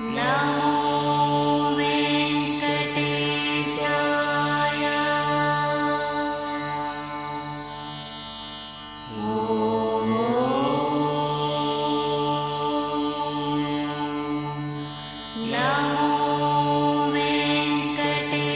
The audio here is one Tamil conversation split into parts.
नमो वेङ्कटेशाय। नमो वेङ्कटेशाय।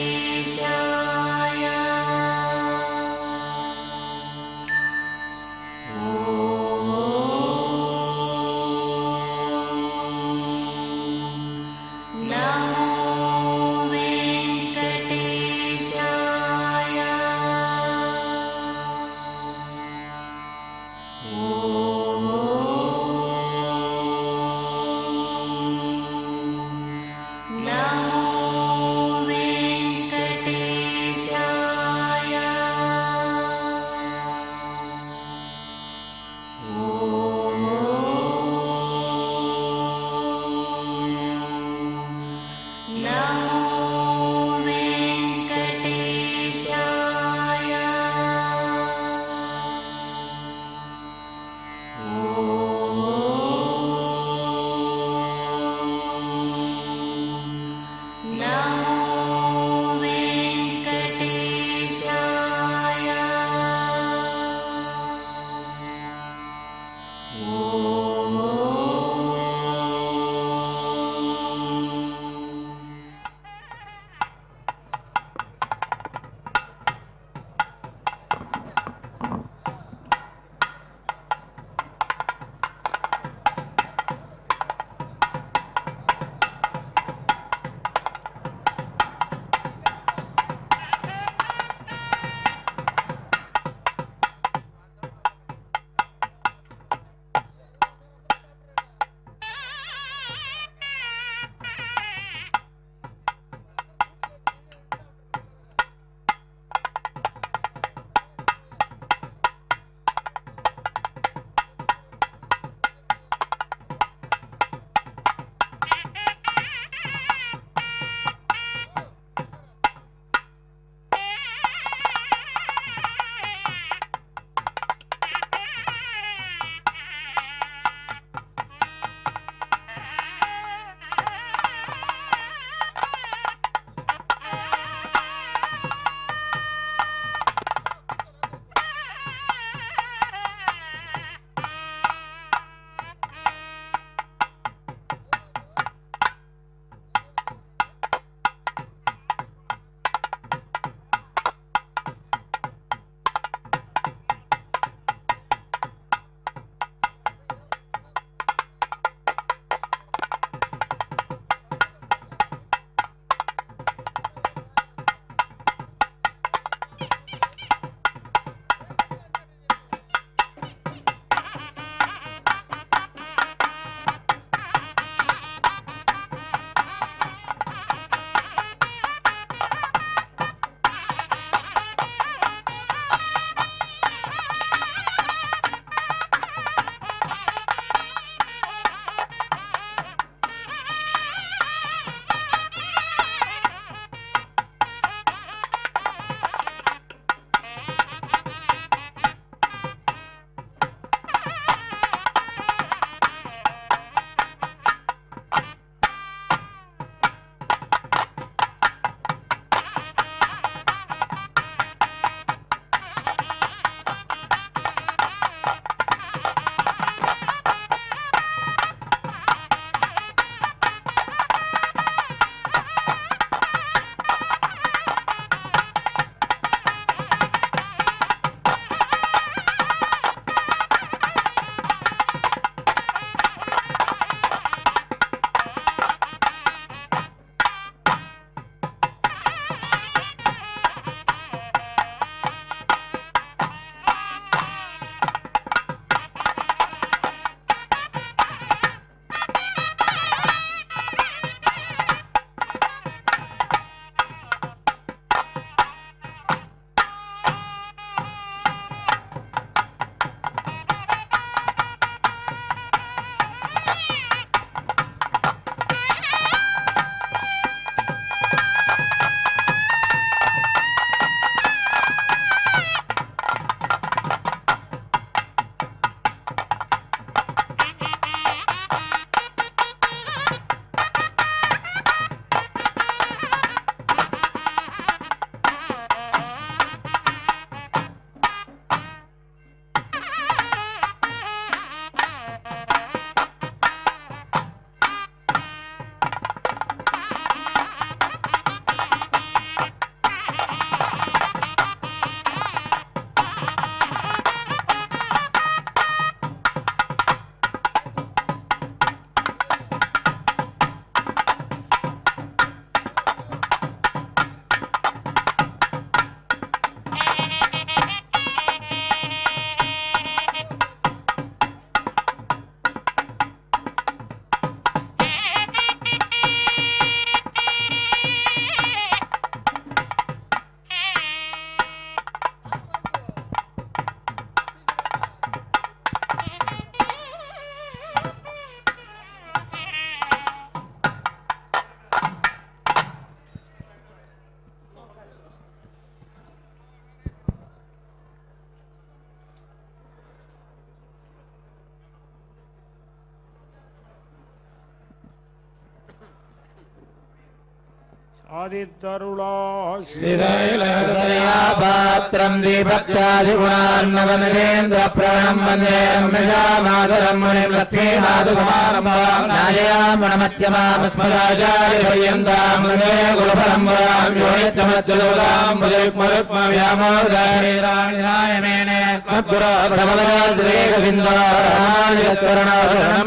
பாத்திரம் தீபக்தாதிகுணார்ணவநரேந்திர பிரணம் வந்தே ரம்யஜாமாதரம் முனிம் லக்ஷ்மீநாதகுமாரமாமத்யமாமஸ்மதாச்சாரியபர்யந்தாம் வந்தே குருபரம்பராம் யோனித்யமத்யுதபதாம் முதிக்மருக்மவ்யாமோதானிராணிராயணேனே மத்குரோ பிரபவதா ஸ்ரீகசிந்தோரணம்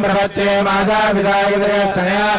பிரபத்யே மாதா பிதாயுதரே ஸ்தனயா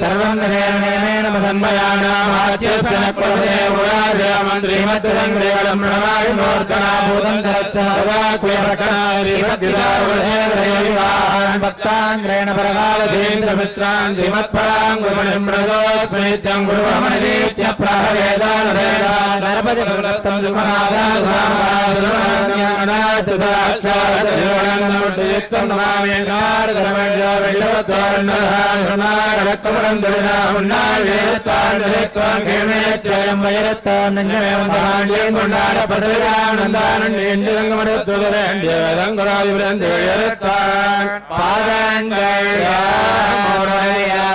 சர்வம் நரேணேன மதன்மயானாம் ஆத்யஸ்தனக்வதே முராஜமந்திரிமத்ரங்கேவலம் பிரணமாய் மூர்த்தனா பூதம் தரஸ்ஸதா குயபட்டனாரிபத்யுதார்வதேவரைவான் பக்தாங்கிரேண பரகாலதேந்திரமித்ரான் ஸ்ரீமத்பராங்குமணிம் பிரதோஸ்மித்யம் குருவமணிதீத்ய பிராஹவேதானதேனா நரபதி பிரதத்தம் சுகநாதாத்மாநாத்சாச்சாரியோனந்தமுட்யுக்தம் நமாமே நாரதரமஞ்சா வெள்ளவத்வாரண்ணதாரணாரடக்கமுடன் துரினா முன்னாள் வேதத்தான் நிலைத்வான் கேமேச்சயம் வயரத்தான் நெஞ்சமே வந்தமாண்டியம் கொண்டாடப்பட்டுகிறான் நந்தானன் எஞ்சிரங்கமடுத்துத வேண்டிய வேதங்குராதிபிரந்து உயரத்தான் பாதங்கள்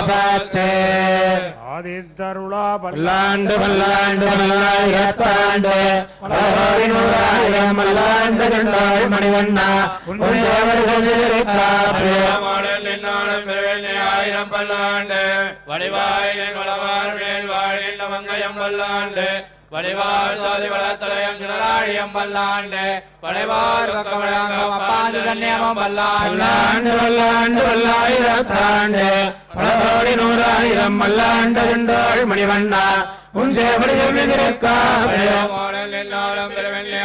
பார்த்து பல்லாண்டு பல்லாண்டு பல்லாயிரத்தாண்டு மல்லாண்டு கண்டாள் மணிவண்ணா ஆயிரம் பல்லாண்டு வடிவாயின் வளவார் மேல் வாழின் மங்கையம் பல்லாண்டு வடிவார் சோதி வளத்தலையம் சிலராழியம் பல்லாண்டு வடிவார் கமலங்கம் அப்பாந்து கண்ணியமம் பல்லாண்டு பல்லாண்டு பல்லாயிரத்தாண்டு பலகோடி நூறாயிரம் மல்லாண்டு கண்டாள் மணிவண்ணா உன் சேவடி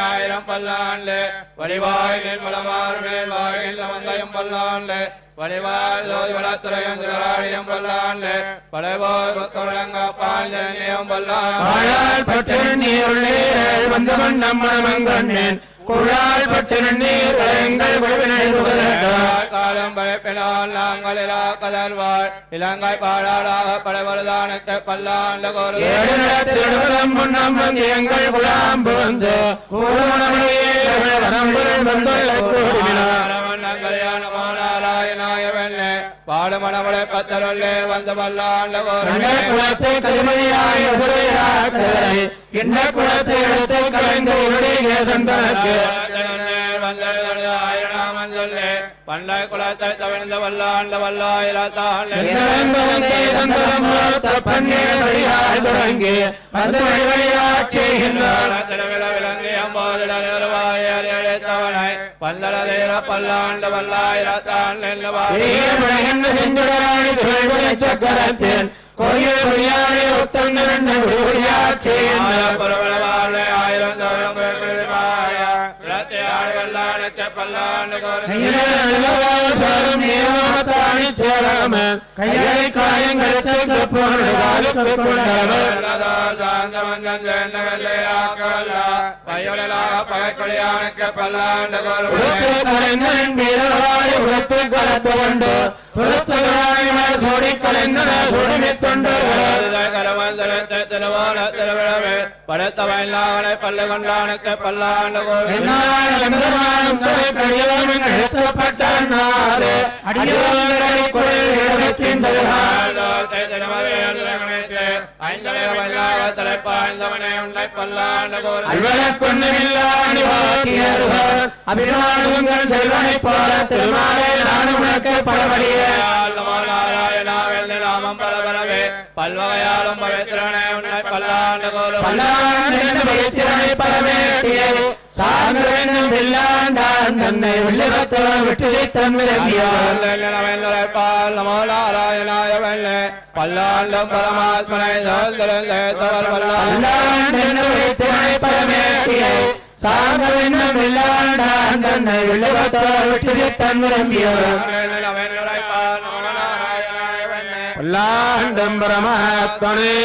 ஆயிரம் பல்லாண்டு வடிவாயின் வளவார் மேல் வாழின் மங்கையம் பல்லாண்டு வடிவார் சோதி வளத்துறையம் சிலராழியம் பல்லாண்டு படைவோர் பாஞ்சனியம் பல்லாண்டு நீருள்ளீரல் வந்த மண்ணம் மணமங்கண்ணேன் குழால் பட்டு நீர் எங்கள் குழுவினை காலம் பயப்பினால் நாங்கள் கதர்வாள் இலங்கை பாடாளாக படைவரதானத்தை பல்லாண்டு முன்னம் வந்து எங்கள் குழாம்பு வந்து கல்யாணமானாராயணாயவெல்லே பாடுமணவளை பத்தருள்ளே வந்த பல்லாண்டு குலத்தை கருமணியாய் இந்த குலத்தை எடுத்து கலைந்த உருடைய சந்தனக்கு ஆயிரம் சொல்லி பண்டை குலத்தை தவிர்ந்த வல்லாண்டு வல்லாயிரத்தாண்டு தொடங்கி விளங்கி அம்போதிடவாயத்தவனை பந்தளதீர பல்லாண்டு வல்லாயிரத்தாண்டு சக்கரத்தின் கோயில் புரியாதை ஒத்தொன்னு ஆயிரம் கையை காயங்களுக்கு பகைக்கொடியானுக்கு பல்லாண்டு உரத்து கலந்து கொண்டு சோடி கலைந்தன படுத்த வயலாவனை பல்லு கொண்டானுக்கு பல்லாண்டு தலைப்பாய்ந்தவனே உன்னை பல்லாண்டு அபிமானங்கள் செல்வனை போல திருமாலே நானும் உனக்கு பலபடியே நாமம் பலபரவே பல்வகையாலும் பவித்திரனே உன்னை பல்லாண்டு பவித்திரனை பரவேட்டியே சாந்தவனும் வில்லாண்டான் தன்னை வில்லிபத்தோ விட்டு தன் விளங்கியோராயணாயவல்லே பல்லாண்டும் பரமாத்மனை பரமேட்டியை சாந்தவனும் வில்லாண்டான் தன்னை வில்லிபத்தோ விட்டு தன் பல்லாண்டும் பரமாத்மனே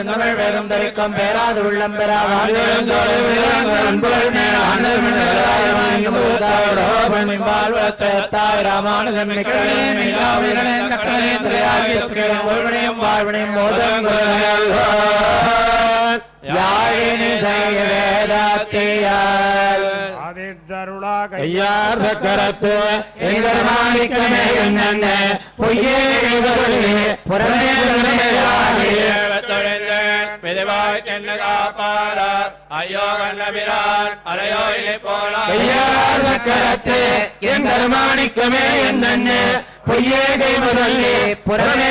தமிழ் வேதம் தரிக்கும் பேராது உள்ளம் பெறாமல் ராமானுஜன் வாழ்வினையும் யாழினி செய்ய வேதாத்தியால் ஐயார் சக்கரத்து எங்கள் மாணிக்கமே என்ன பொய்யே புறமே விதவாய் என்ன காப்பாரார் ஐயோ கண்ணபிரான் அலையோ இலை போல ஐயார் சக்கரத்து எங்கள் மாணிக்கமே என்ன பொய்யே கை முதலே புறமே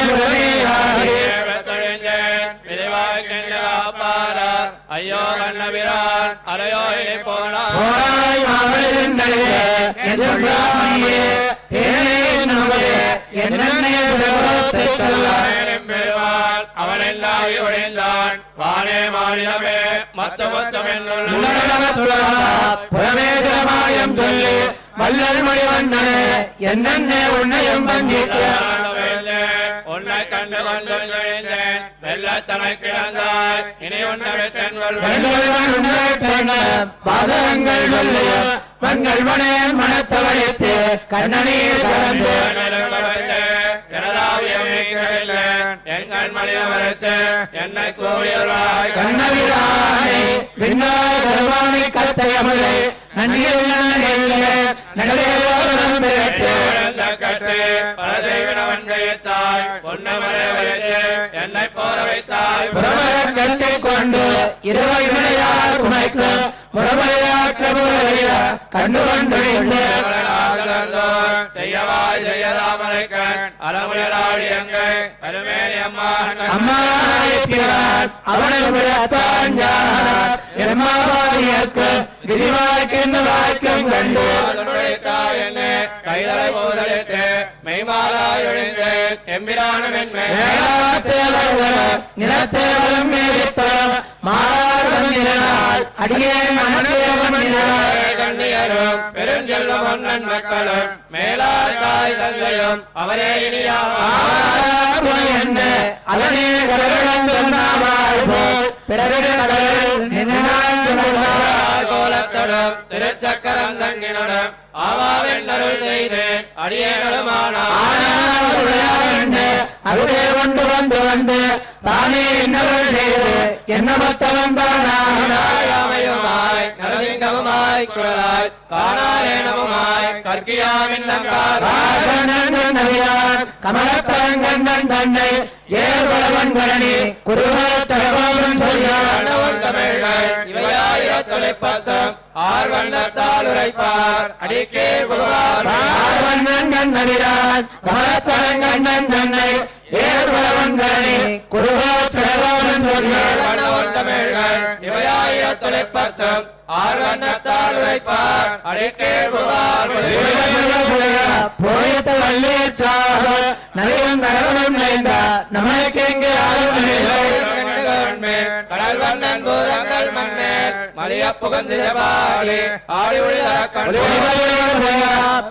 விதவாய் என்ன காப்பாரார் ஐயோ கண்ணபிரான் அலையோ இலை போல அவனெல்லாம் உடைந்தான் வானே மாநிலமே மத்த புறமேதமாயம் சொல்லி வல்லல் மணிவண்ணனே என்னென்ன உன்னையும் உன்னை கண்டு கொண்டு வெள்ளத்தனை கிடந்தாய் இனி உன்னை பாதகங்கள் சொல்லிய மங்கள் மனே மனத்தவழித்து கண்ணனீர் கலந்து எங்கள் மனிதவரத்து என்னை கோவியவாய் கண்ணவிரானை விண்ணாய் கத்தையமலை என்னை போற வைத்தாய் கட்டி கொண்டு இருவை விளையார் குமைக்கு முறமையாக்க கண்டு கொண்டு செய்யவாய் செய்யதாமரைக்கண் அறமுயலாடி எங்கள் கருமேனி அம்மா அவனை விதிவாய்க்கு வாய்க்கும் கண்டு கைதலை போதலிட்டு மெய்மாலாய் ஒழிந்து எம்பிரானும் நிலத்தேவலம் மேலித்தோம் மாறார் அடியே கண்ணியரும் பெருஞ்செல்வம் ஒன்னன் மக்களும் மேலாய் தாய் தந்தையும் அவரே என்ன அதனே கோலத்தோடும் திருச்சக்கரம் தங்கினுடன் ஆவாவென்னருள் செய்து அருளே கொண்டு வந்து வந்து தானே இன்னருள் செய்து என்ன மத்தவன் தானாமையுமாய் நலலிங்கமுமாய் குழலாய் காணாரேனமுமாய் கற்கியாமின்னங்கார் கமலத்தரங்கண்ணன் தன்னை ஏர்வளவன் கரணி குருவத்தகவன் சொல்லியானவன் தமிழ்கள் இவையாயிரத்தொலைப்பத்தம் ஆர்வண்ணத்தால் உரைப்பார் அடிக்கே புகழார் ஆர்வண்ணன் கண்ணவிரான் கமலத்தரங்கண்ணன் தன்னை ஏர்வளவன் கரணி குருவத்தகவன் சொல்லியானவன் தமிழ்கள் இவையாயிரத்தொலைப்பத்தம் ஆர்வண்ணத்தால் உரைப்பார் அடிக்கே புகழார் போயத்த வள்ளேற்றாக நலிவன் நரவனும் நைந்த நமக்கு எங்கே கடல் வண்ணன் பூரங்கள் மன்னன் மலிய புகந்திரபாடி ஆடி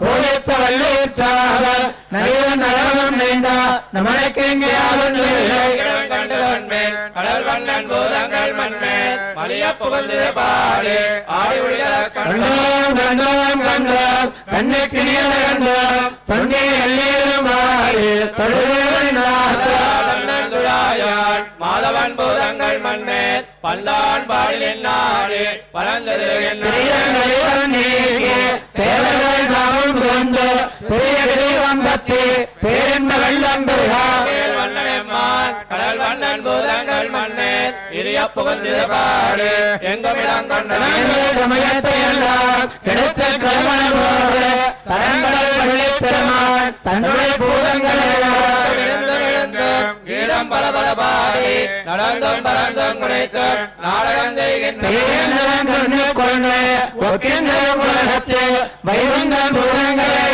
போயத்த வள்ளேற்றாக நலிவன் நரவனும் நைந்த நமக்கு எங்கே கடல் வண்ணன் பூரங்கள் மன்னன் மலிய புகந்திரபாடி ஆடி கண்டோம் கண்டோம் கண்ணுக்கு நீர கண்டோம் தொண்டே எல்லீருமாறு தொழுதுழாயான் மாதவன் பூதங்கள் மன்னன் பல்லான் பாடிலின் நாடு பரந்தது தேவர்கள் நாமும் கொண்டு பெரிய விரைவம்பத்தி பேரின்ப வெள்ளம் வண்ணனம்மான் கடல் வண்ணன் பூதங்கள் மன்னன் இரிய புகழ்ந்திருப்பாடு எங்கமிடம் சமயத்தை எல்லாம் எடுத்த கலவனோடு தரங்களை பெருமான் தன்னுடைய பூதங்களை கீதம் பல பல பாடி நடந்தும் பறந்தும் குறைத்தும் நாடகம் உலகத்தில் வைகுந்தம் பூதங்களை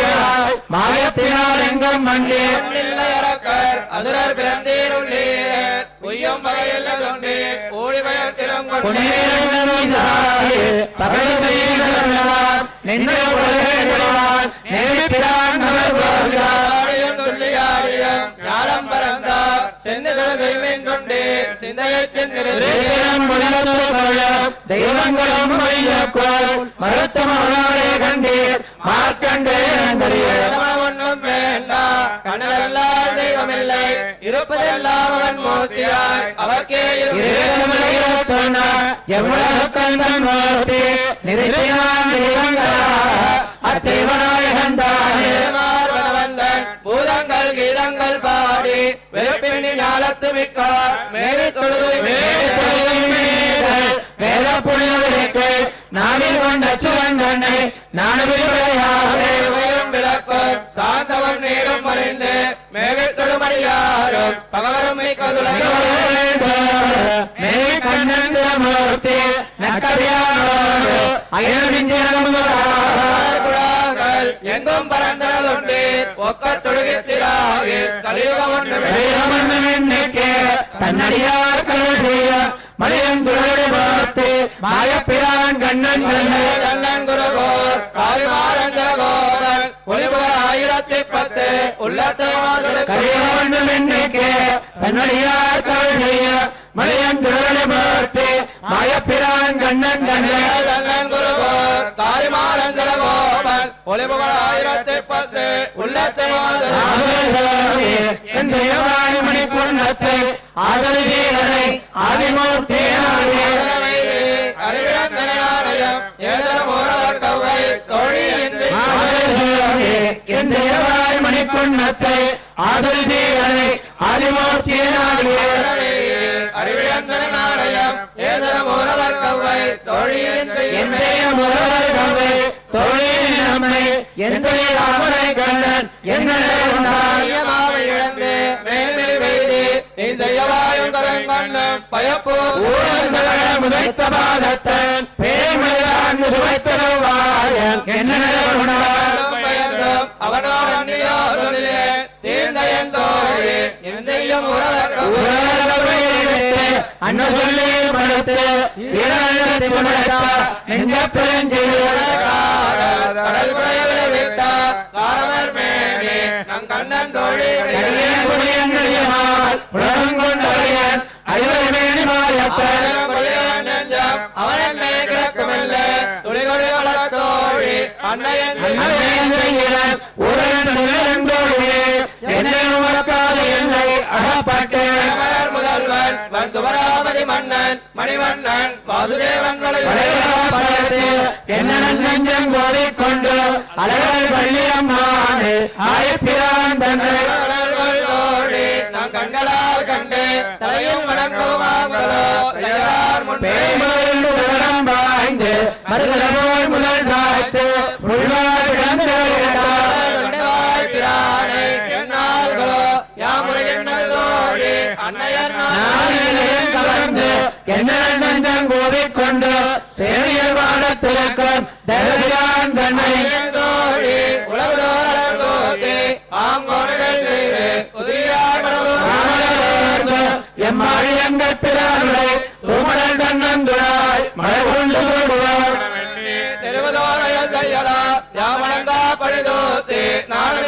மாயத்தினால் எங்கும் மண்டி இல்லையறக்கர் அதுரர் பிறந்தீருள்ளீர் உய்யும் வகையில் கொண்டு ஓடி பயத்திலும் சென்னுகள் கைமீன் கொண்டு சிந்தையை சென்று தெய்வங்களும் மருத்துவர்களே கண்டீர் மார்க்கண்டே ஒன்றும் வேண்டாம் கண்ணெல்லாம் தெய்வமில்லை இருப்பதெல்லாம் அவன் மூர்த்தியாய் அவர்க்கே எவ்வளவு கந்தன் மூர்த்தி அத்தேவநாயகந்தானே பூதங்கள் கீதங்கள் பாடி வெறுப்பினி ஞாலத்து மிக்கார் மேரி தொழுது வேத புனிதருக்கு நாவில் கொண்ட சுவந்தனை நானும் விளக்கும் சாந்தவன் நீரும் மறைந்து மேவில் தொழுமடியாரும் பகவரும் மூர்த்தி எங்கும் பரந்தனதுண்டு ஒக்க தொழுகித்திராகி கலியுகம் ஒன்று தன்னடியார் கருதிய மனிதன் பார்த்து மாயப்பிரான் கண்ணன் கண்ணன் குருகோர் காரிமாரஞ்சகோரன் ஒளிபுகர் 1010 உள்ளத்தை தன்னடியார் கருதிய மனிதன் பார்த்து மாயப்பிரான் கண்ணன் கண்ணன் குருகோர் காரிமாரஞ்சகோரன் ஒளிபுகர் 1010 உள்ளத்தை மணி பொன்னத்தை ஆதரவீரனை ஆதிமூர்த்தி அறிவிழந்தனாலயம் ஏதமோரவர் கவ்வை தொழில் மணி பொன்னத்தை ஆதரவீரனை ஆதிமூர்த்தி அறிவிழந்தனாலயம் ஏதமோரவர் கவ்வை தொழில் முரவர் கவ்வை தொழில் நம்மை எந்த ராமனை கண்ணன் என்ன இழந்து மேல்மெளி வெய்தி நீ செய்யவாயும் கரங்கண்ணம் பயப்போ முதத்த பாதத்தன் பேர்மலான் சுவைத்தனவாயன் என்ன பயந்தும் அவனோர் அந்நியோரிலே தீர்ந்தயன் தோழி எந்தையும் அண்ண சொல்லி மறுத்து நெஞ்ச பெருஞ்செய்ய கடல் புறையை விட்டார் காரவர் மேனே நம் கண்ணன் தோழி உலகங்கொண்டறியன் ஐவர் மேனி மாயத்தன் அவன் கிடக்குமில்லை துளிகொடி வளர்த்தோழி அன்னையன் என்னை உமக்காத எல்லை அகப்பட்டு முதல்வன் துபராபதி மன்னன் மணிவண்ணன் வாசுதேவன் என்ன நெஞ்சம் கோடிக்கொண்டு அழகல் வள்ளியம்மானே ஆயப்பிரான் தன்னை நாம் கண்களால் கண்டு தலையில் வணங்குவாங்களோ வாய்ந்து மருதல் முதல் சாய்த்து பிரானை என்னால்களோ யாமுறையோடி அன்னையர் கலந்து என்ன நெஞ்சம் கோடிக்கொண்டு சேரியல் வாடத்திற்கும் தேவயான் தன்னை தோழி உலகதோர் தோக்கி ஆங்கோடுகள் செய்து குதிரையார் எம்மாழி எங்கள் பிறார்களை தூமடல் தன்னந்துழாய் மழை கொண்டு சொல்லுவார் தெருவதோரையில் செய்யலா யாமலங்கா பழிதோத்தி நாடு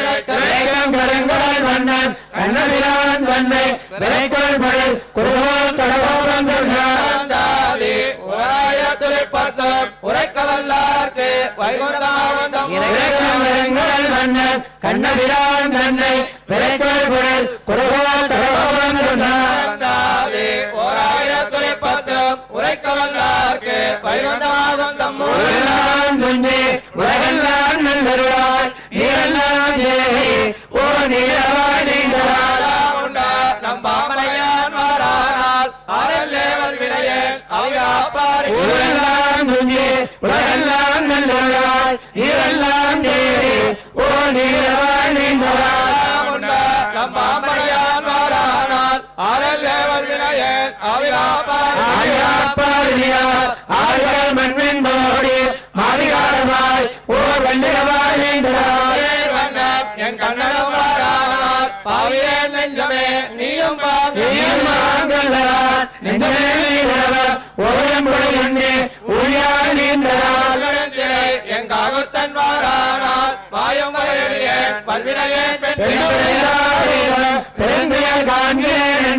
கருங்கடல் மன்னன் கண்ணபிரான் தன்னை விரைக்குள் படல் குருகோல் கடவோரம் சொன்னாதி உரைக்க வல்லார்க்கு வைகுந்தாவந்தம் கருங்கடல் மன்னன் கண்ணபிரான் தன்னை விரைக்குள் படல் குருகோல் கடவோரம் சொன்னாதி உரைக்க வல்லார்க்கு வைகுந்தாவந்தம் உலகெல்லாம் நல்லருளாய் நீரெல்லாம் தேவி ஓ நீரவாய் நம் பாமரையான் மாறானால் ஆரல்லேவல் வினையேன் அவையாப்பாரி உலகெல்லாம் நல்லருளாய் நீரெல்லாம் தேவி ஓ நீரவாய் நம் பாமரையான் மாறானால் ஆரல்லேவல் வினையேன் அவையாப்பாரியார் ஆறுகள் மண்மின் போடி மாவிகாரமாய் ஓர் வண்டிரவாய் நீண்டராய் என் கண்ணனம் வாரானால் பாவியே நெஞ்சமே நீயும் மாங்கல்லான் நெஞ்சமே நீரவர் ஓரம் பொழுது உரியாய் நீண்டரால் என் காகுத்தன் வாரானால் மாயம் பல்வினையே பெருந்துயர் காண்கிறேன்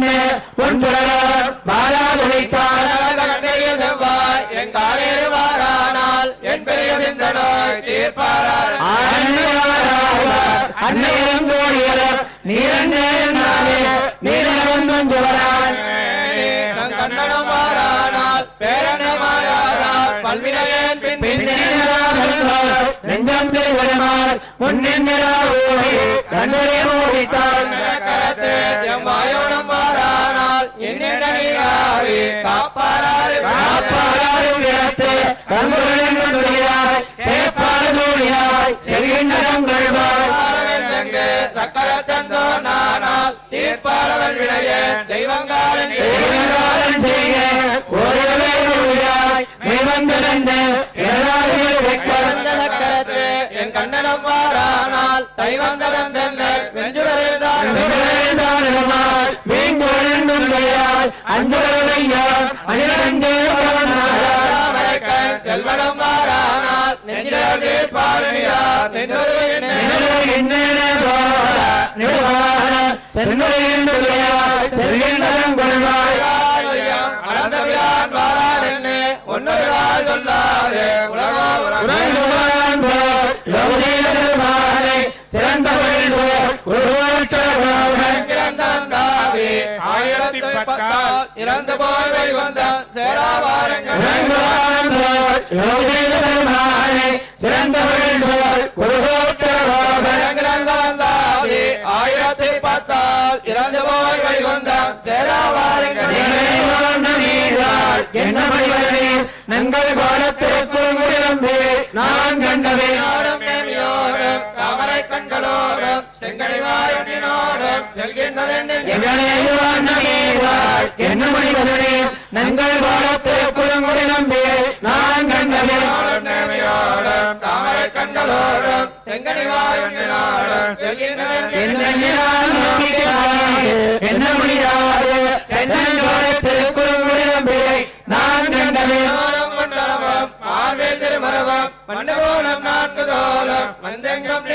நோய் தீர்ப்பாரார் அன்னையும் கோடியரும் நீரண்டே நீரவந்தும் ஜுவரான் கண்ணனம் மாறானால் பேரணமாயானால் பல்வினையன் பின் நெஞ்சம் திருவிழமால் முன்னின்றாய் கண்ணுரை மூடித்தாள் கரத்து எம்மாயோனம் மாறானால் என்னென்ன நீராவி காப்பாராறு விடத்து கண்ணுரையாய் சேப்பாடுயாய் செல்கின்றனம் கொள்வாய் சக்கரத்தந்தோ நானால் தீர்ப்பாளவன் விடைய தெய்வங்காரன் செய்ய ஒருவரையாய் மெய்வந்திருந்த சக்கரத்து என் கண்ணனம் மாறானால் தைவந்ததன் தென்னல் வெஞ்சுடரேதான் செல்வனம் மாறானால் நெஞ்சிலே பாரணியார் அறந்தவியான் வாரான் என்ன ஒன்னொருகால் சொல்லாது சிறந்த இறந்து போய் வந்த சேராவாரங்கள் ஆயிரத்தை பார்த்தால் இறந்து போய் வந்த சேராவாரங்கள் நங்கள் பாடத்திற்கும் நான் கண்டவே தாமரை கண்களோடும் செங்கடிவாயோடும் செல்கின்றதென்று நங்கள் பாடத்திற்கும் நான் கண்டவே தாமரை கண்களோடும் செங்கடிவாயோடும் செல்கின்றதென்று என்ன முடியாது நான் கண்டவே ஆர்வேல் திருமரவம் மண்டபோலம் நான்கு தோலம் வந்தெங்கம்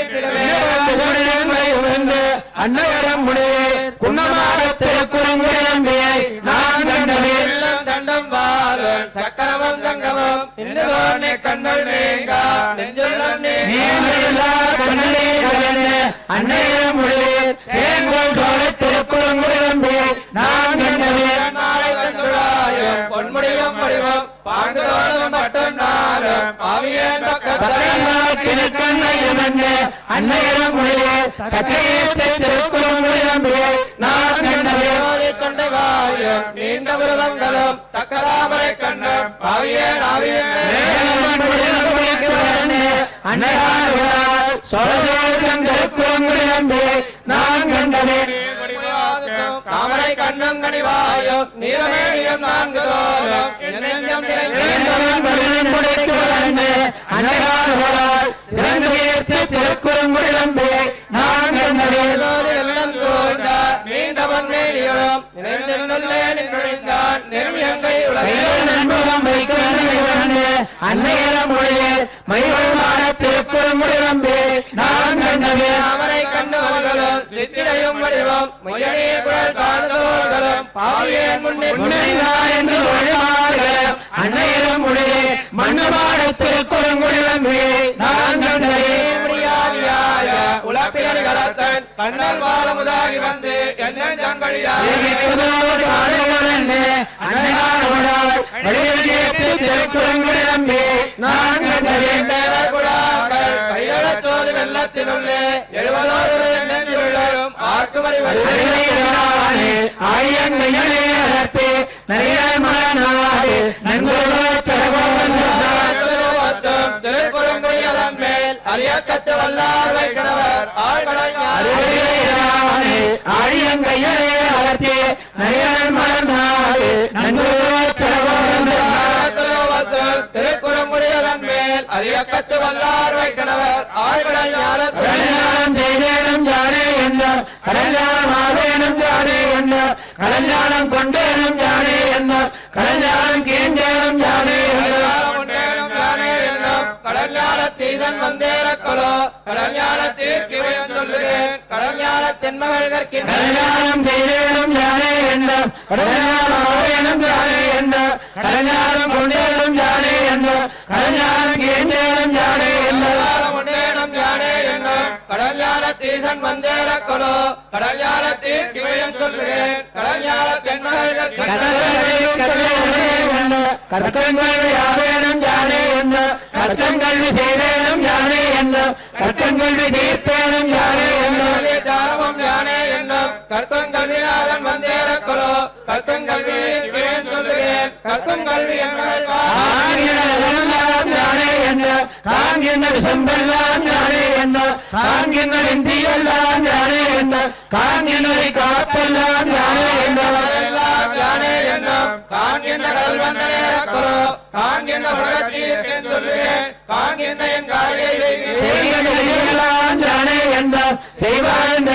அன்னவரம் முடிவே குன்னமாரத்திற்குறங்குழம்பியை நான் கண்டவே தண்டம் பாலும் சக்கரமும் தங்கமும் இன்னும் கண்ணல் நீங்கா நெஞ்சுள்ளம் கண்ணனே அன்னையரம் முடிவே தேங்கோல் சோழத்திற்குறங்குழம்பியை நான் கண்டவே நாளை தந்துழாயும் பொன்முடியும் படிவம் பாண்டுதோளும் மட்டும் நாளும் பாவியன் அன்னையரம் முடிவே திருக்குறங்குழம்பியை நான் கண்டவே கொண்டை வாயும் நீண்ட உருவங்களும் தக்கதாமரை கண்ணும் பாவியன் ஆவியன் நான் கண்டவே தாமரை கண்ணும் கனிவாயும் நீரமேடியும் நான்கு தோலும் நெஞ்சம் திருக்குறங்குழம்பே நான் கண்டவே வெள்ளம் தோன்ற நீண்டவன் மேடியும் நிறைந்துள்ளே நின்றுழிந்தான் நெருங்கை நண்பகம் அன்னையரம் மொழியே மைவழ்மான திருக்குறங்குழம்பே நான் கண்டவே தாமரை கண்ணுவர்களும் சித்திடையும் வடிவம் முயலே குழல் தாழ்ந்தவர்களும் பாவியன் முன்னே என்று அன்னையரம் மொழியே மண்ணுமான திருக்குறங்குழம்பே நான் கண்டவே முடியாதியாய உலப்பினர்களத்தன் கண்ணல் வாரமுதாகி வந்து என்ன ஜங்களியாய் திருக்குறங்குழம்பே நான் கண்டவே கையெழுத்தோது வெள்ளத்தினுள்ளே 70 நெஞ்சுள்ளும் ஆர்க்கு வரி ஆயங்கை நிறைய மனாடு திருக்குறங்குடியதன் மேல் அரியக்கத்து வல்லார் வைக்கணவர் ஆழியங்கையரே அலர்த்தி நிறைய மனாடு திருக்குறங்குடியதன் மேல் அரியக்கத்து வல்லார் வைக்கணவர் கல்யாணம் செய்தேனும் ஜானே என்ன கல்யாணம் ஆவேனும் ஜானே என்ன கல்யாணம் கொண்டேனும் ஜானே என்ன கல்யாணம் கேண்டேனும் ஜானே கடல்ஞான தீதன் வந்தேரக்கலோ கடல்ஞான தீர்க்கிவையும் சொல்லுகிறேன் கடல்ஞான தென்மகள் கல்யாணம் செய்தேனும் ஜானே என்ன கல்யாணம் ஆவேனும் ஜானே என்ன கல்யாணம் கொண்டேனும் ஜானே என்ன கடஞானம் கீழ்ந்தேனம் யானே என்ன முன்னேனம் யானே என்ன கடல் ஞானத்தீசன் வந்தேரக்கொலோ கடல் ஞானத்தீர் இவையும் சொல்லுகிறேன் கடல் ஞான தென்மகள் கற்கங்கல்வி யாவேனும் யானே என்ன கற்கங்கல்வி செய்வேனும் யானே என்ன கற்கங்கல்வி தீர்ப்பேனும் யானே என்ன சாரமும் யானே என்ன கற்கங்கல்விநாதன் வந்தேரக்கொலோ கற்கங்கல்வி இவையும் சொல்லுகிறேன் கற்கங்கல்வி யானே என்ன காண்கின்ற விசம்பெல்லாம் யானே என்ன காண்கின்ற விந்தியெல்லாம் யானே என்ன காண்கின்றதை காப்பெல்லாம் யானே என்ன யானே என்ன காண்கின்ற கடல் வந்தனேரக்கொலோ காண்கின்ற உலகத்தீர்க்கேன் சொல்லுகிறேன் காண்கின்ற என் காரியை செய்வதெல்லாம் யானே என்ன செய்வான்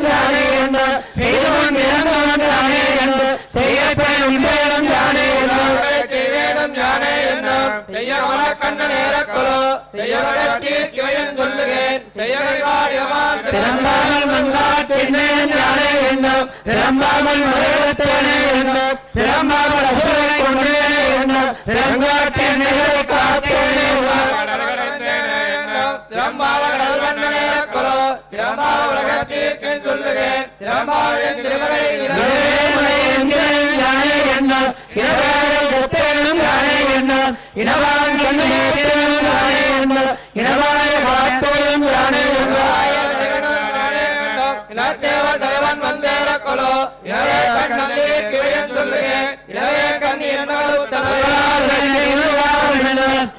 யானே என்ன செய்தவன் இறந்தவன் யானே என்ன செய்யப்பேனும் பேரும் யானே என்ன செய்வேனும் யானே என்ன செய்ய கண்ண நேரக்கொலோ செய்ய தீர்க்கவையும் சொல்லுகிறேன் செய்ய திறம்பாமல் மங்காட்டினேன் யானே என்ன திறம்பாமல் மலையத்தேனே என்ன திறம்பாமல் அசுரனை கொண்டேனே என்ன திறங்காட்டினே காத்தேனே திறம்பாவ கடல் வந்த நேரக்கொலோ திறம்பாவ உலகத்தீர்க்கேன் சொல்லுகிறேன் திறம்பாவின் திருமகளை யானே என்ன இனவாழும் யானே என்ன இனவான் கண்ணேனும் யானே என்ன இனவாழ காத்தோடும் யானே என்ன இனத்தேவர் தலைவன் வந்தேரக்கொலோ இனவே கண்ணீர் கிவையும் சொல்லுகிறேன் இனவே கண்ணீர்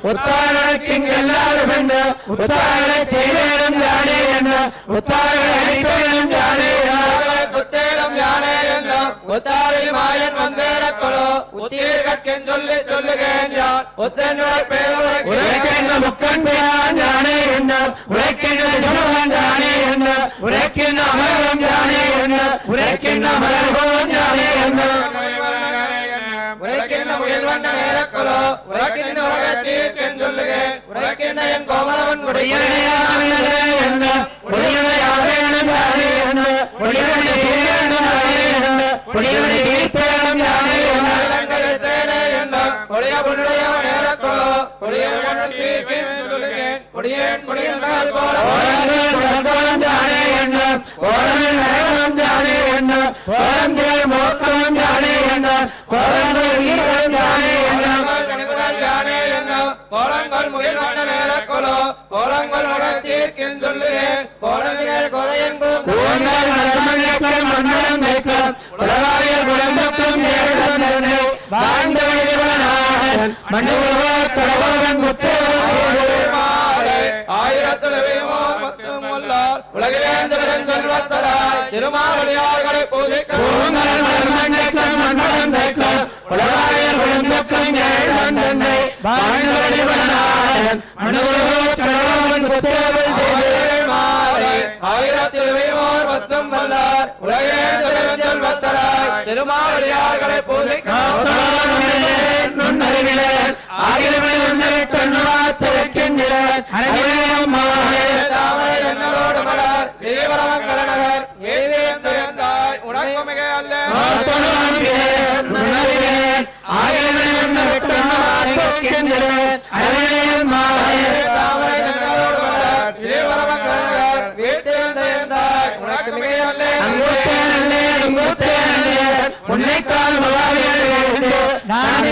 உத்தாரனுக்கு எல்லாரும் என்ன உத்தாரனை செய்வேனும் யானே என்ன உத்தாரனை அழிப்பேனும் யானே குத்தேடம் யானே என்ன உத்தாரி மாயன் வந்தேரக்கொலோ உத்தீர் கற்கேன் சொல்லி சொல்லுகிறேன் யான் உத்தனுடைய பேர் உரைக்கின்ற முக்கன் பிரான் யானே என்ன உரைக்கின்ற சுமகன் யானே என்ன உரைக்கின்ற அமரம் யானே என்ன உரைக்கின்ற மலர்கோன் யானே என்ன உரைக்கின்ற முயல் வந்த நேரக்கொலோ உரைக்கின்ற உலகத்தீர்க்கேன் சொல்லுகிறேன் உரைக்கின்ற என் கோமலவன் உடையனையானே என்ன உடையனையாவேனும் யானே என்ன உடையனை தீர்ப்பேனும் யானே என்ன உடையனை தீர்ப்பேனும் யானே என்ன என்ன உடைய புன்னுடையவன் நேரக்கொலோ உடைய தீர்க்கேன் சொல்லுகிறேன் உடையேன் முடியும் போல யானே என்ன கோரமில் நரகம் யானே என்ன கோரங்கள் மோக்கம் யானே என்ன கோரங்கள் வீரம் யானே என்ன யானே என்ன கோலங்கள் முயல் வந்த நேரக்கொலோ கோலங்கள் உலகத்தீர்க்கேன் சொல்லுகிறேன் கோலங்கள் கொலையன் கோங்கள் மலர்மணிக்கும் மன்னரம் வைக்கும் உலகாயர் குழந்தைக்கும் ஏழந்தனை வாழ்ந்த வழிவனாகன் மண்ணுவோ கடவுளவன் ஆயிரத்துலவையோ பத்தும் உள்ளார் உலகிலேந்திரன் செல்வத்தராய் திருமாவளியார்களை பூஜைக்கும் மலர்மணிக்கும் மன்னரம் வைக்கும் உலகாயர் குழந்தைக்கும் ஏழந்தனை வாழ்ந்த வழிவனாகன் மண்ணுவோ கடவுளவன் ஆயிரத்திலவையோர் பத்தும் வல்லார் உலகேந்திரன் செல்வத்தராய் திருமாவளியார்களை பூஜைக்கும் நுண்ணறிவிலேன் ஆகியவனை உன்னை பெண்ணுவாத்திருக்கின்றேன் தாமரை என்னோடு மலர் ஸ்ரீவரமங்கல நகர் ஏதேந்தாய் உனக்கு மிக அல்ல நுண்ணறிவிலேன் ஆகியவனை உன்னை பெண்ணுவாத்திருக்கின்றேன் தாமரை என்னோடு மலர் ஸ்ரீவரமங்கல நகர் வீட்டேந்தாய் உனக்கு மிக அல்ல உன்னை கால் நான்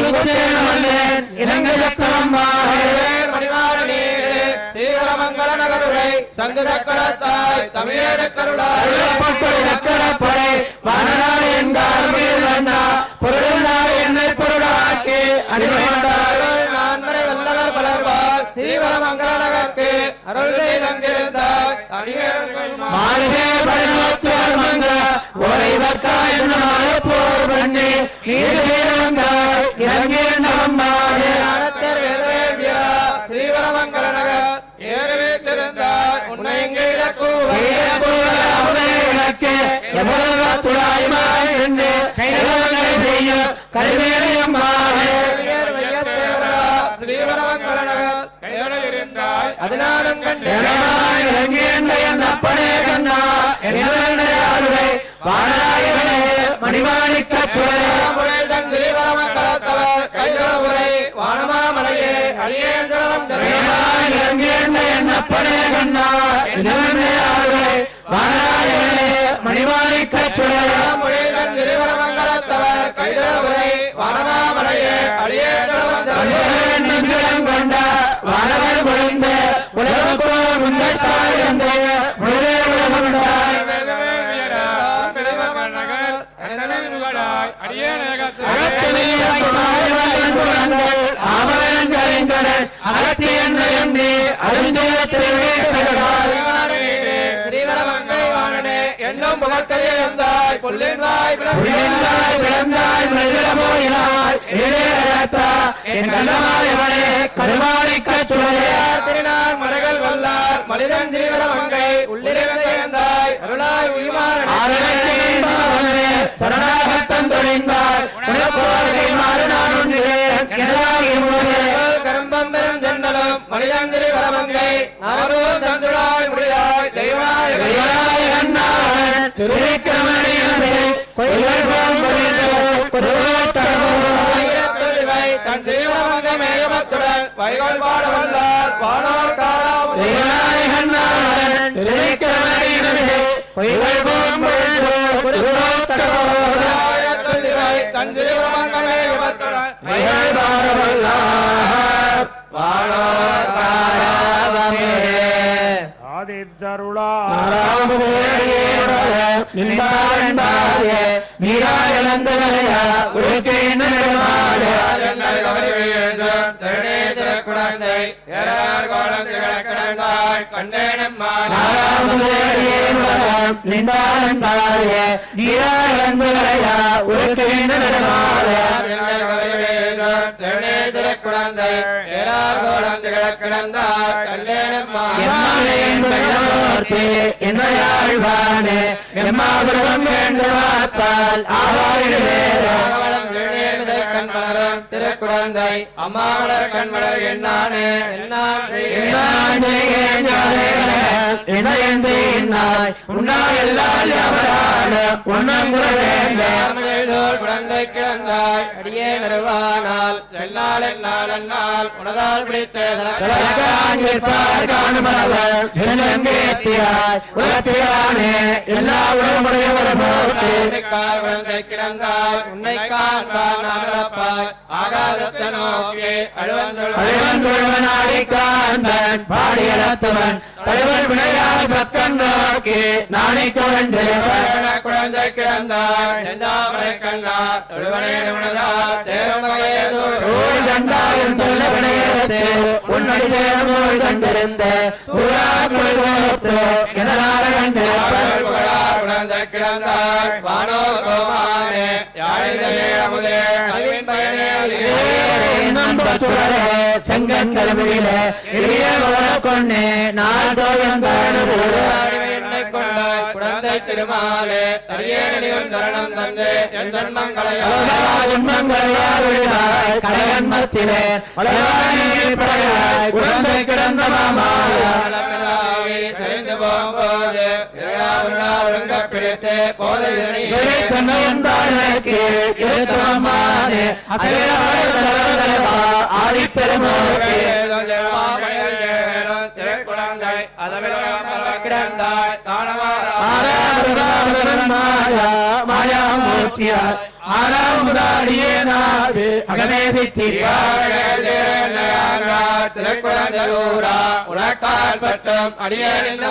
ஸ்ரீவரமங்கல நகருரை சங்கு சக்கரத்தாய் தமிழ் கருடாப்படை வானநாடு என்கார் பொருளாய் என்னை பொருளாக்கி நான்மறை வல்லவர் பலர்வார் ஸ்ரீவரமங்கல நகருக்கு அருள் செய்தங்கிருந்தார் மாளிகை படைநோக்கியார் மங்க ஓரைவர்க்காய் போர் பண்ணி நீர் இறங்கிய நவம்பாடு ஸ்ரீவரமங்கல நகர் ஏறவே தெரிந்தார் உன்னை எங்கே துளாய்மாய் என்று கைகளை செய்ய கல்வியம்மா ஸ்ரீவரமங்கல நகர் இருந்தாய் அதனாலும் அப்பனே கண்ணா என்னுடைய வானாயவனே மணிமாணிக்க சுடரே ஸ்ரீவரமங்கலத்தவர் கைதொழுரை வானமாமலையே அடியேன் துறவம் என்னப்பனே கண்ணா மணிமாணிக்க மொழிதன் திருவரமங்கலத்தவர் கைதவரை வனமாமலையே அடியேன் துறவம் கொண்ட வானவர் குழந்த உலகோ முந்தாய் முழுவே உலகமுண்டாய் என்னும் புகழ்கரையாய் புள்ளின்வாய் பிளந்தாய் போயினாய் கருமாணிக்க சுழையார் திருநாள் மரகள் வல்லார் மலிதன் சிறுவரமங்கை உள்ளிருந்தாய் அருளாய் உயிமாறன் சரணாகத்தன் தொழிந்தாய் கரும்பம் பெரும் ஜன்னலும் மனிதன் திருவரமங்கை அவரும் தந்துடாய் முடியாய் தெய்வாய் தன் சிறுவரமங்கை மேயமத்துடன் வைகோல் பாட வல்லார் பாடோர் தன் சிறுவரமங்கை மேயமத்துடன் வைகோல் பாட வல்லார் பாடோர் என்னையாழ்வானே எம்மாபுரம் வேண்டுவாத்தால் திருக்குழந்தை அம்மாவளர் கண்மலர் என்னானே குழந்தை கிடந்தாய் அடியே நறுவானால் செல்லால் என்னால் என்னால் உனதால் எல்லா குழந்தை கிடந்தாய் உன்னை காண்பாய் ஆகாதத்தை நோக்கி அழுவந்தொழுவனாடி காண்பன் பாடியலத்துவன் தலைவன் விளையாடு பக்கம் நோக்கி நாளைக்கு குழந்தை கிடந்தாய் செந்தாமரை கண்ணா தொழுவனே உனதா சேரும் கண்டாயும் தொல்ல விளையத்து உன்னடி சேரமோள் கண்டிருந்த எதனால குழந்தை கிடந்தாய் வானோ கோமானே யாழிலே அமுதே அறிவின் பயனே செங்கன் தலைமையில கொண்டே நாதோயம் குழந்தை திருமாலே தரியனியும் தரணம் தந்து என் கடகன் மத்திலே குழந்தை கிடந்த தெரிந்து போகும்போது பிடித்து கோதை ஆதிப்பெருமானே திருக்குழந்தை அதவிழந்தாய் மாயாமூர்த்தியார் ஆறாமுதாடியே நாடு அகமேதி திருக்குழந்தூரா உனக்கால் பட்டம் அடியேன்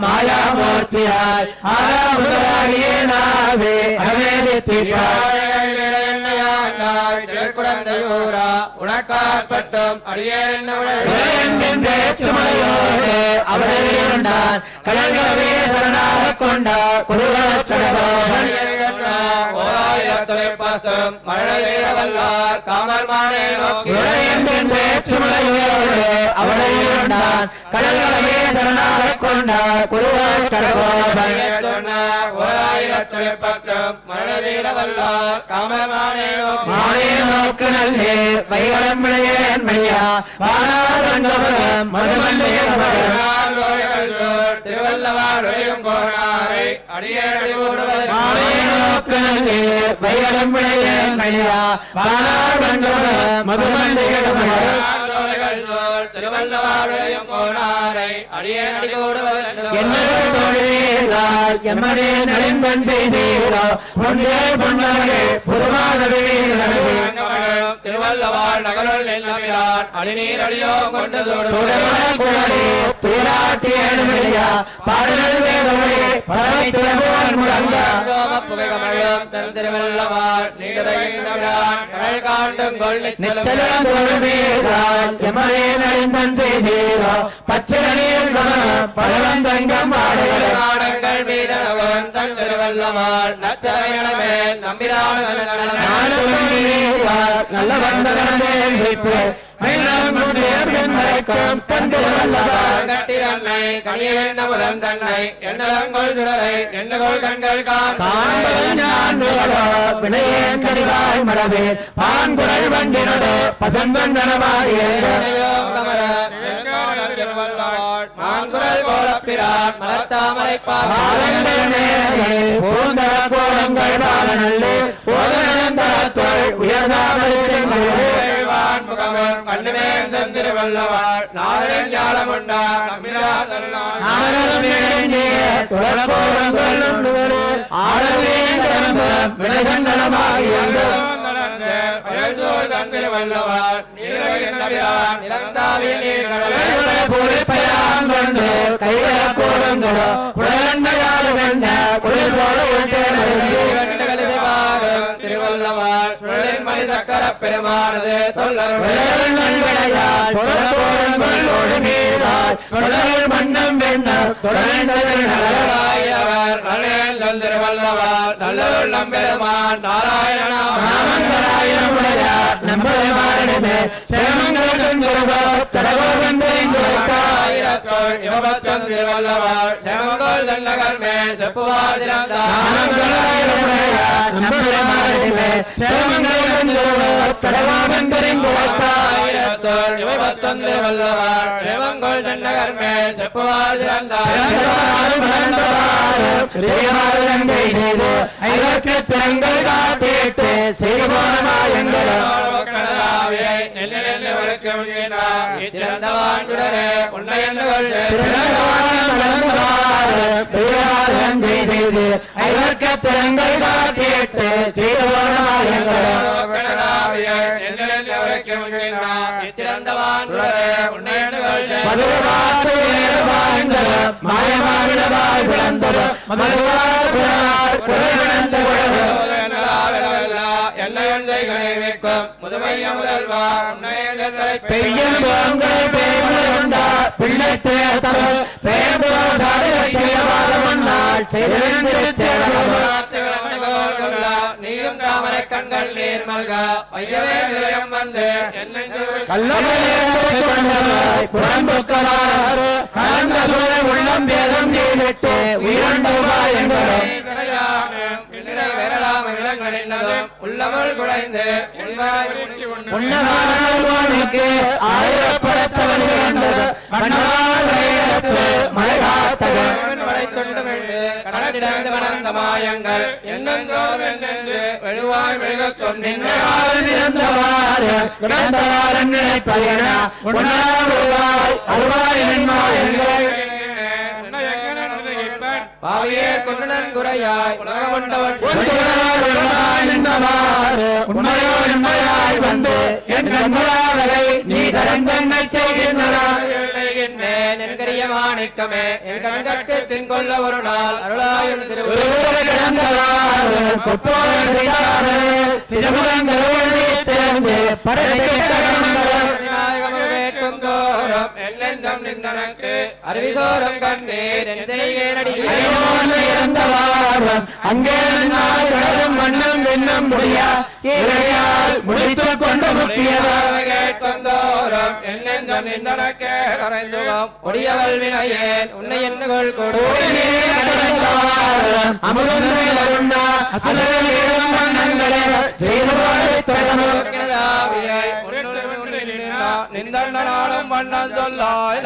மாயாமூர்த்தியார் ஆறாமுதாடியே நாடு அகமேதி திருக்குழந்தையூரா உனக்கால் பட்டம் அடியேன் அவரையுண்டான் கடல்களவே சரணாக கொண்ட பத்தும் மழையவல்லார் காமர்மானே அவரையுண்டான் கடல்களவே சரணாக கொண்ட பத்தும் மழையவல்லார் காமர்மானே நோக்கு நல்லே வைகளம் விளையன் மையா வானாரங்கம் மதுமல்லே திருவல்லவார் கோணாரை அடியே நோக்கு நல்லே வைகளம் விளையன் மணியா வானார் வண்டோட மதுமல்லிகை திருவள்ளவாழையும் கோணாரை அடியே எம்மடே நலின்பன் செய்தீரோ பொன்னே பொன்னே புதுமானவே திருவள்ளவாழ் நகருள் நெல்லமிரான் அடிநீர் அடியோ கொண்டு தூராட்டியா பாடல் வேதமே பறவை திறவோர் முழங்காம் புகைகமழும் தன் திருவள்ளவாழ் நீடதையின்றான் கடல் காண்டும் கொள் நிச்சலம் தோல்வேதான் எம்மடே நலின்பன் செய்தீரோ பச்சை நீர் பரவந்தங்கம் பாடங்கள் மீதனவன் தன் திருவள்ளவாழ் நச்சரமே நம்பிரான நல்ல வந்தகனே வைப்பு கட்டிரன்னை கனியென்ன முதல் தன்னை எண்ணங்கள் துறை எண்ணகோள் கண்கள் வினையேன் கடிவாய் மடவே பான்குரல் வண்டினோடு பசந்தனமாய் மான்குரல் கோலப்பிரான் மலத்தாமரை கோலங்கள் பாலனல்லே உயர்ந்தாமல் கண்ணுமேந்தன் திருவள்ளவாள் நாதன் ஞாலமுண்டா திருவள்ளவாள் கைகோடங்களோ திருவள்ளவாள் மணி சக்கர பெருமானது மன்னம் திருவள்ளவாள் நல்லுள்ளம் பெருமான் நாராயணமே திருவள்ளவாள் சேமங்கோல் தண்டகர் மேல் செப்புவார் திருவள்ளவாள் தண்டகர் மேல் செப்புவார் திறங்கள் காட்டிட்டு செய்து ஐவர்க்க திறங்கள் காட்டிட்டு மாயமாவிடவாய் விளந்தது முதுமைய முதல்வா பிள்ளை நீயும் தாமரை கண்கள் நீர் மல்க ஐயவே நிலையம் வந்து உள்ளம் வேதம் நீட்டு உயிரண்டுவாய் உள்ளமல் குறைந்து உன்னவானுக்கு ஆயிரப்படத்தவன் மழை காத்தகன் மாயங்கள் என்னென்றோர் எழுவாய் மெழுகக் கொண்டிருந்தவாறு கிடந்தவாரன் நினைப்பயன அருவாய் பாவியே கொண்டனன் குறையாய் உலகமண்டவன் உண்மையாய் வந்து என் கண்களாகவே நீ தரந்தன்மை செய்கின்றேன் என்கரிய மாணிக்கமே என் கண்கட்டு தின்கொள்ள ஒரு நாள் அருளாயும் என்னெஞ்சம் நின்றனக்கு அறிவிதோறும் கண்டேன் அங்கே மன்னம் வெண்ணம் முடியா முடித்துக் கொண்டு முக்கியதோறும் என்னெஞ்சம் நின்றனக்கே கரைந்துகம் கொடியவள் வினையேன் உன்னை எண்ணுகள் கொடு நிந்தனாலும் வண்ணம் சொல்லாய்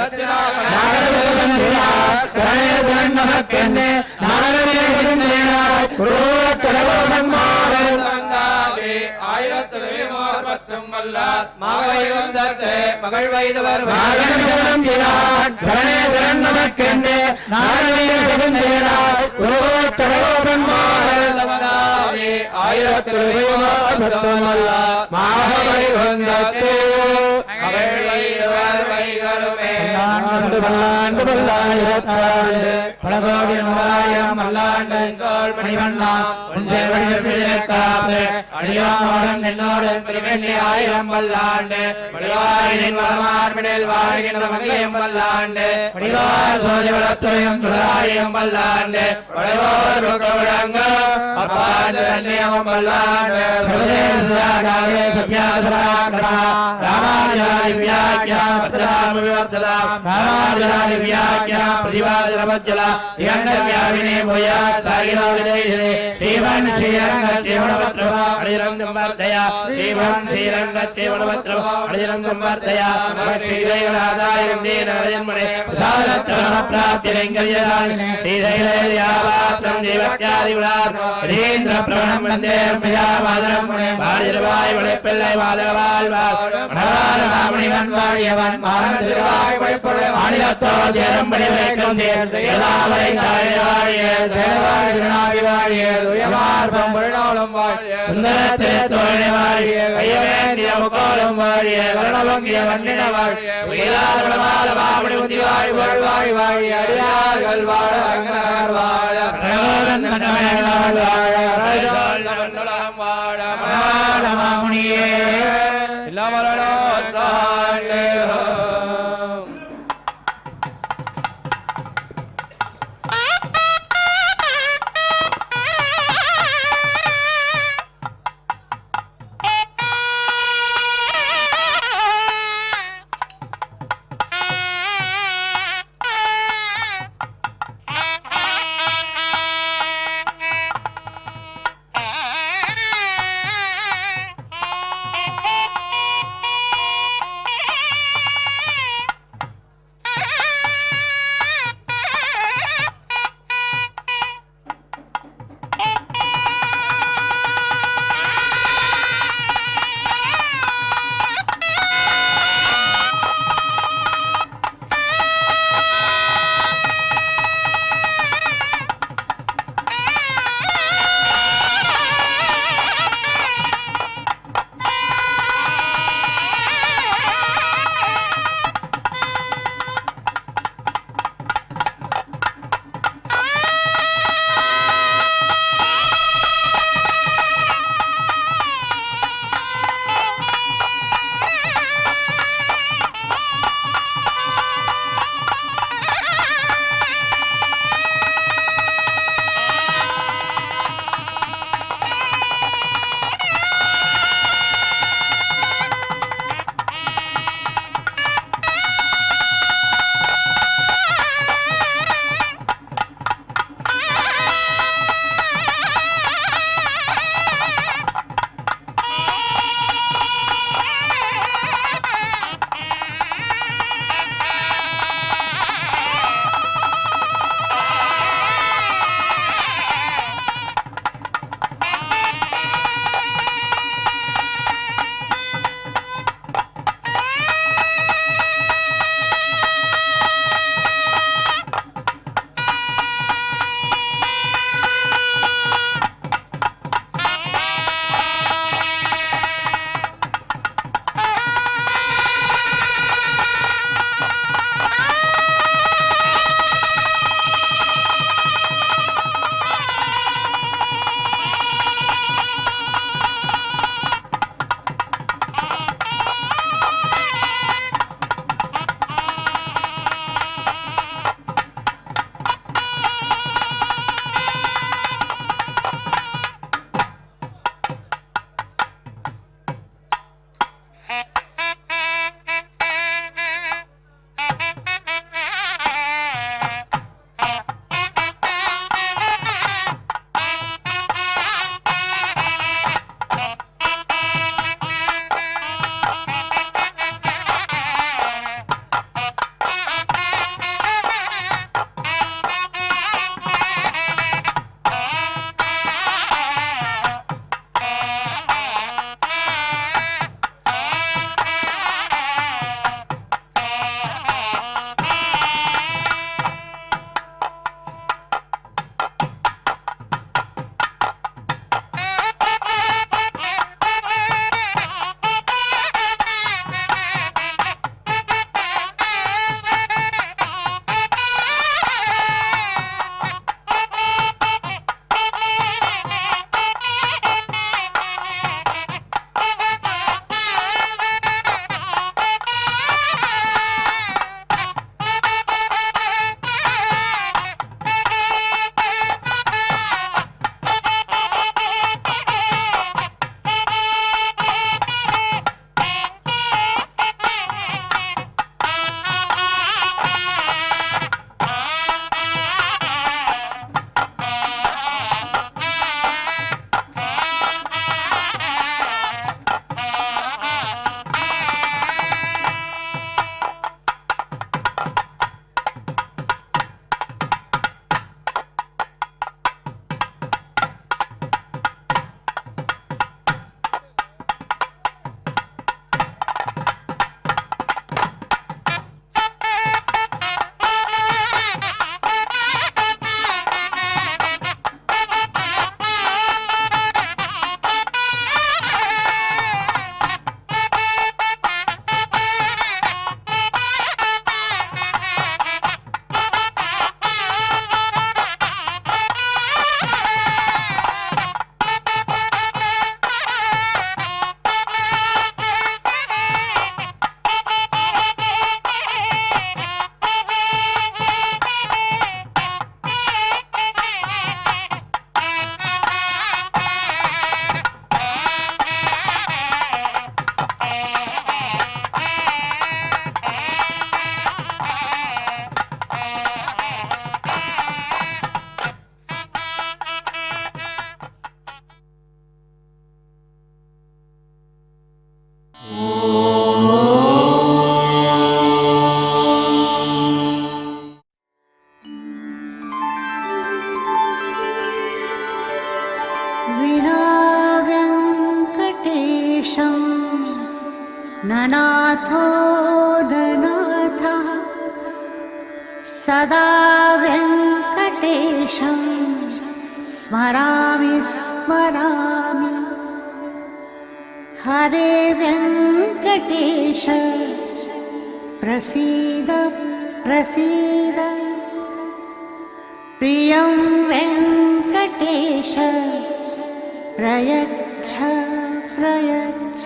ஆயிரத்துடையோர் பத்தும் வல்லார் மாவைகுந்தத்து மகள் வைதவர் நாகரமூலம் இரான் சரணே சரண் நமக்கென்று நாகரீகனாய் குருவோத்தரகோபன்மாரே ஆயிரத்துடையோர் பத்தும் வல்லார் மாவைகுந்தத்து மகள் வைதவர் வைகளுமே பல்லாண்டு பல்லாயிரத்தாண்டு பலகோடி நூறாயிரம் பல்லாண்டு தோல் மணிவண்ணா உஞ்சை வடிவெடுக்காப்பு அடியோடும் நின்னோடும் திருவெண்ணி ஆயிரம் பல்லாண்டு வடிவாரின் வளமார்பிடில் வாழ்கின்ற மகியம் பல்லாண்டு வடிவார் சோதி வளத்துறையும் துளாரியம் பல்லாண்டு வடிவோர் விளங்க அப்பாண்டு அந்நியமும் பல்லாண்டு சத்யாசுரா ராமானுஜாதி வியாக்கியா பத்ராம விவர்த்ததா ராமானுஜாதி வியாக்கியா प्रतिवादरमज्जला यंगव्याविने भूया सागिराविने श्रीमन् श्रीरंगच्चेवणवत्रवा अडिरंगंवर्धया श्रीमन् श्रीरंगच्चेवणवत्रवा अडिरंगंवर्धया श्रीदैवनादाय वन्देन रजन्मणे प्रसादत्तमप्राप्तिरेङ्गर्यदायिने श्रीदैवयावात्रं देवत्यादिविलास हरीन्द्र प्रवणं वन्दे प्रजावादरं मुने बालिर्वाय वडेप्पिल्लै वादरवाल्वास मनवारमामणिवन् वाழியவன் மானதிர்வாய் வழிபொருள் மாநிலத்தோர் ஜெரம்படி வைக்கும் எல்லாவரை தாழே வாழிய சேவாழி திருநாவி வாழிய துயமார்பம் பொருளாலும் வாழிய சுந்தரத்திலே தோழனை வாழிய கையவேந்திய முக்கோலும் வாழிய கருணபங்கிய வண்டின வாழிய உயிராளமால மாமணி முந்தி வாழி பொருள் வாழி வாழிய அடியார்கள் வாழ அங்கனார் வாழ சகோதரன் கண்ணமேனாள் வாழ ராஜாள் மண்டலம் வாழ மாமுனியே இல்லாமலோ தாழே Hey! विना वेङ्कटेशं ननाथो ननाथः सदा वेङ्कटेशं स्मरामि स्मरामि हरे वेङ्कटेश प्रसीद प्रसीद प्रियं वेङ्कटेश प्रयच्छ प्रयच्छ